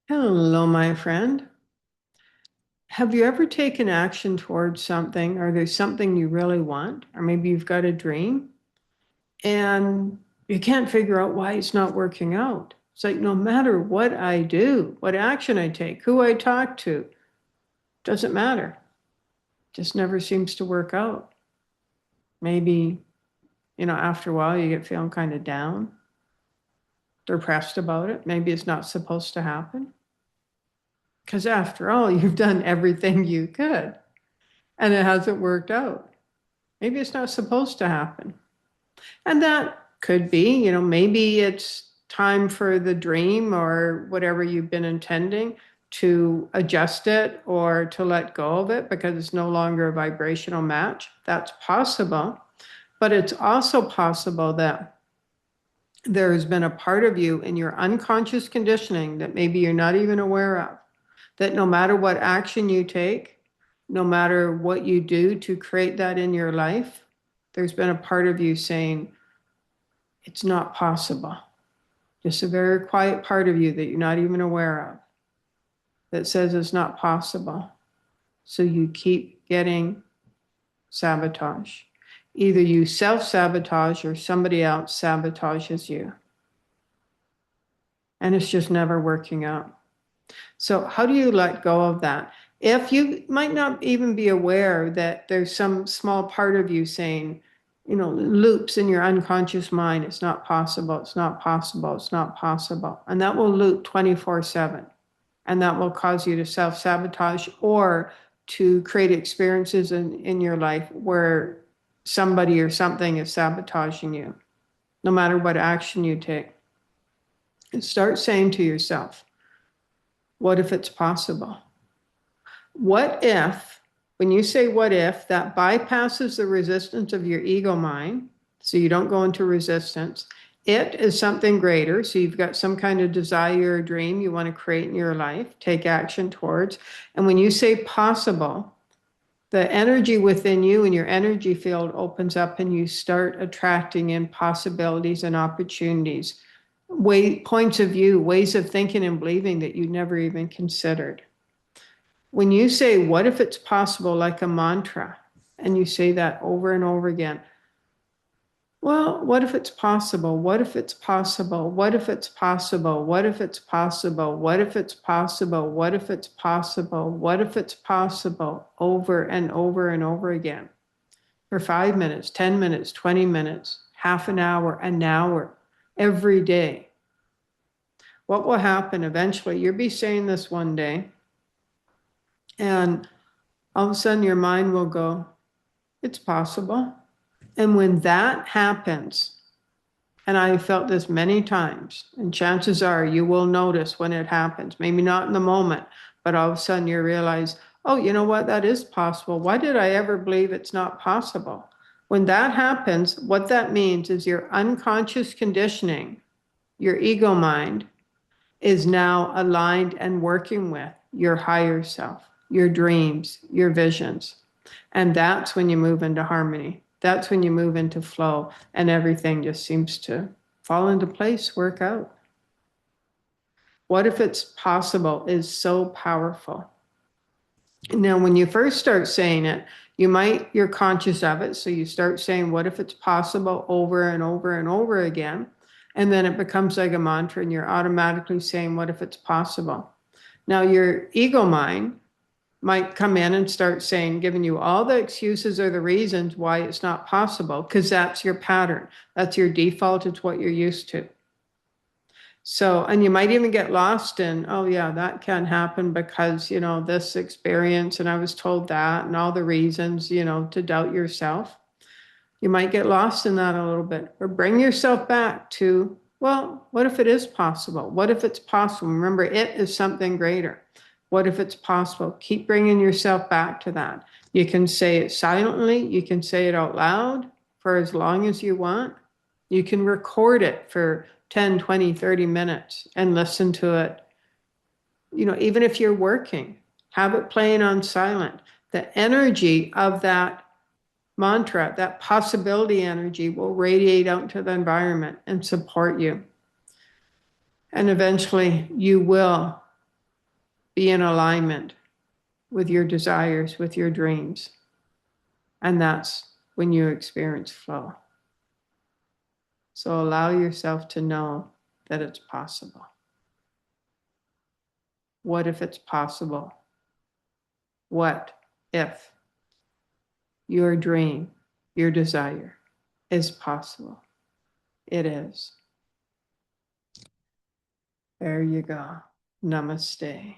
Hello, my friend. Have you ever taken action towards something, or there's something you really want, or maybe you've got a dream and you can't figure out why it's not working out? It's like no matter what I do, what action I take, who I talk to, doesn't matter. Just never seems to work out. Maybe, after a while you get feeling kind of down, depressed about it. Maybe it's not supposed to happen. Because after all, you've done everything you could and it hasn't worked out. Maybe it's not supposed to happen. And that could be, maybe it's time for the dream or whatever you've been intending to adjust it or to let go of it because it's no longer a vibrational match. That's possible. But it's also possible that there has been a part of you in your unconscious conditioning that maybe you're not even aware of, that no matter what action you take, no matter what you do to create that in your life, there's been a part of you saying, it's not possible. Just a very quiet part of you that you're not even aware of that says it's not possible. So you keep getting sabotage. Either you self-sabotage or somebody else sabotages you. And it's just never working out. So how do you let go of that? If you might not even be aware that there's some small part of you saying, loops in your unconscious mind, it's not possible, it's not possible, it's not possible. And that will loop 24/7. And that will cause you to self-sabotage or to create experiences in your life where somebody or something is sabotaging you, no matter what action you take. And start saying to yourself, what if it's possible? What if, when you say what if, that bypasses the resistance of your ego mind, so you don't go into resistance. It is something greater. So you've got some kind of desire or dream you want to create in your life, take action towards. And when you say possible, the energy within you and your energy field opens up and you start attracting in possibilities and opportunities, points of view, ways of thinking and believing that you never even considered. When you say, what if it's possible, like a mantra, and you say that over and over again, well, what if it's possible? What if it's possible? What if it's possible? What if it's possible? What if it's possible? What if it's possible? What if it's possible? Over and over and over again for 5 minutes, 10 minutes, 20 minutes, half an hour, every day. What will happen eventually? You'll be saying this one day, and all of a sudden your mind will go, it's possible. And when that happens, and I felt this many times, and chances are you will notice when it happens, maybe not in the moment, but all of a sudden you realize, oh, you know what, that is possible. Why did I ever believe it's not possible? When that happens, what that means is your unconscious conditioning, your ego mind, is now aligned and working with your higher self, your dreams, your visions. And that's when you move into harmony. That's when you move into flow and everything just seems to fall into place, work out. What if it's possible is so powerful. Now, when you first start saying it, you're conscious of it. So you start saying, what if it's possible over and over and over again? And then it becomes like a mantra and you're automatically saying, what if it's possible? Now, your ego mind might come in and start saying, giving you all the excuses or the reasons why it's not possible, because that's your pattern. That's your default. It's what you're used to. So, and you might even get lost in, oh yeah, that can't happen because, this experience and I was told that and all the reasons, to doubt yourself. You might get lost in that a little bit, or bring yourself back to, well, what if it is possible? What if it's possible? Remember, it is something greater. What if it's possible? Keep bringing yourself back to that. You can say it silently. You can say it out loud for as long as you want. You can record it for 10, 20, 30 minutes and listen to it. Even if you're working, have it playing on silent. The energy of that mantra, that possibility energy will radiate out into the environment and support you. And eventually you will be in alignment with your desires, with your dreams. And that's when you experience flow. So allow yourself to know that it's possible. What if it's possible? What if your dream, your desire is possible? It is. There you go. Namaste.